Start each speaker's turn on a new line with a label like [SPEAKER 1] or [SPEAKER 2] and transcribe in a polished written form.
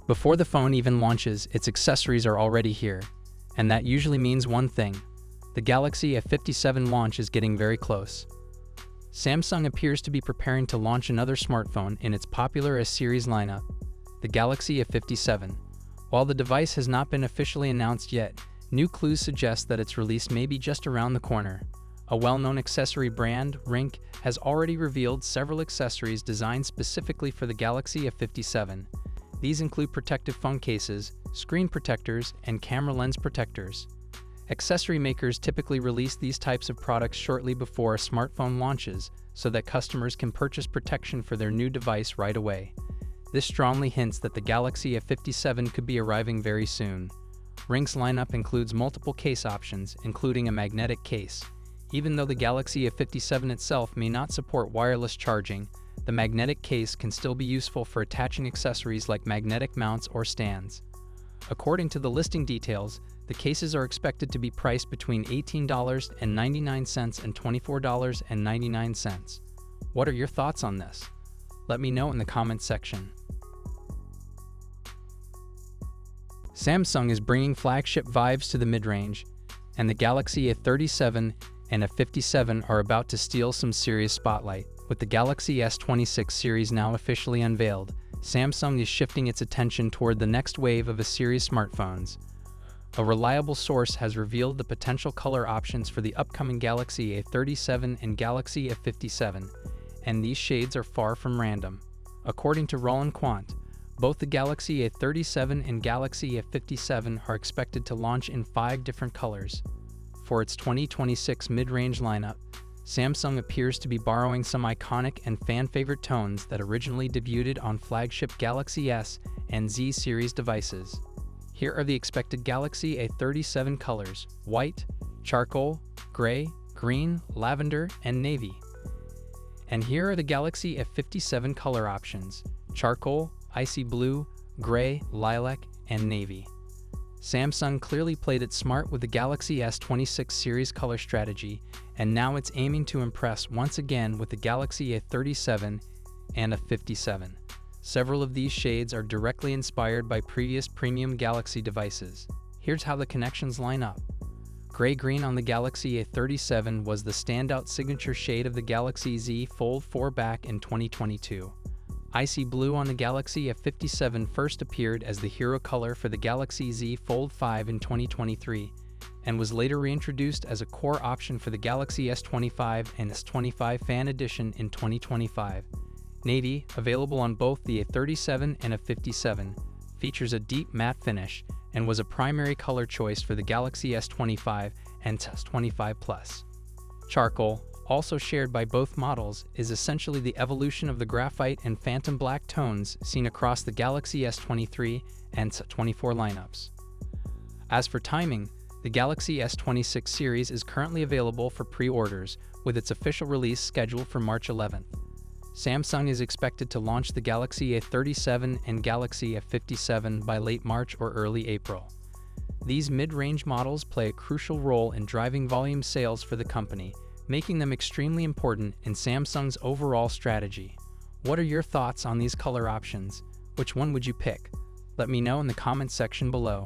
[SPEAKER 1] Before the phone even launches, its accessories are already here. And that usually means one thing: the Galaxy A57 launch is getting very close. Samsung appears to be preparing to launch another smartphone in its popular S-series lineup, the Galaxy A57. While the device has not been officially announced yet, new clues suggest that its release may be just around the corner. A well-known accessory brand, Ringke, has already revealed several accessories designed specifically for the Galaxy A57. These include protective phone cases, screen protectors, and camera lens protectors. Accessory makers typically release these types of products shortly before a smartphone launches so that customers can purchase protection for their new device right away. This strongly hints that the Galaxy A57 could be arriving very soon. Ringke's lineup includes multiple case options, including a magnetic case. Even though the Galaxy A57 itself may not support wireless charging, the magnetic case can still be useful for attaching accessories like magnetic mounts or stands. According to the listing details, the cases are expected to be priced between $18.99 and $24.99. What are your thoughts on this? Let me know in the comments section. Samsung is bringing flagship vibes to the mid-range, and the Galaxy A37 and A57 are about to steal some serious spotlight. With the Galaxy S26 series now officially unveiled, Samsung is shifting its attention toward the next wave of A-series smartphones. A reliable source has revealed the potential color options for the upcoming Galaxy A37 and Galaxy A57, and these shades are far from random. According to Roland Quant, both the Galaxy A37 and Galaxy A57 are expected to launch in 5 different colors. For its 2026 mid-range lineup, Samsung appears to be borrowing some iconic and fan-favorite tones that originally debuted on flagship Galaxy S and Z series devices. Here are the expected Galaxy A37 colors: white, charcoal, gray, green, lavender, and navy. And here are the Galaxy A57 color options: charcoal, icy blue, gray, lilac, and navy. Samsung clearly played it smart with the Galaxy S26 series color strategy, and now it's aiming to impress once again with the Galaxy A37 and A57. Several of these shades are directly inspired by previous premium Galaxy devices. Here's how the connections line up. Gray-green on the Galaxy A37 was the standout signature shade of the Galaxy Z Fold 4 back in 2022. Icy blue on the Galaxy A57 first appeared as the hero color for the Galaxy Z Fold 5 in 2023, and was later reintroduced as a core option for the Galaxy S25 and S25 Fan Edition in 2025. Navy, available on both the A37 and A57, features a deep matte finish and was a primary color choice for the Galaxy S25 and S25 Plus. Charcoal, also shared by both models, is essentially the evolution of the graphite and phantom black tones seen across the Galaxy S23 and S24 lineups. As for timing, the Galaxy S26 series is currently available for pre-orders, with its official release scheduled for March 11th. Samsung is expected to launch the Galaxy A37 and Galaxy A57 by late March or early April. These mid-range models play a crucial role in driving volume sales for the company, making them extremely important in Samsung's overall strategy. What are your thoughts on these color options? Which one would you pick? Let me know in the comments section below.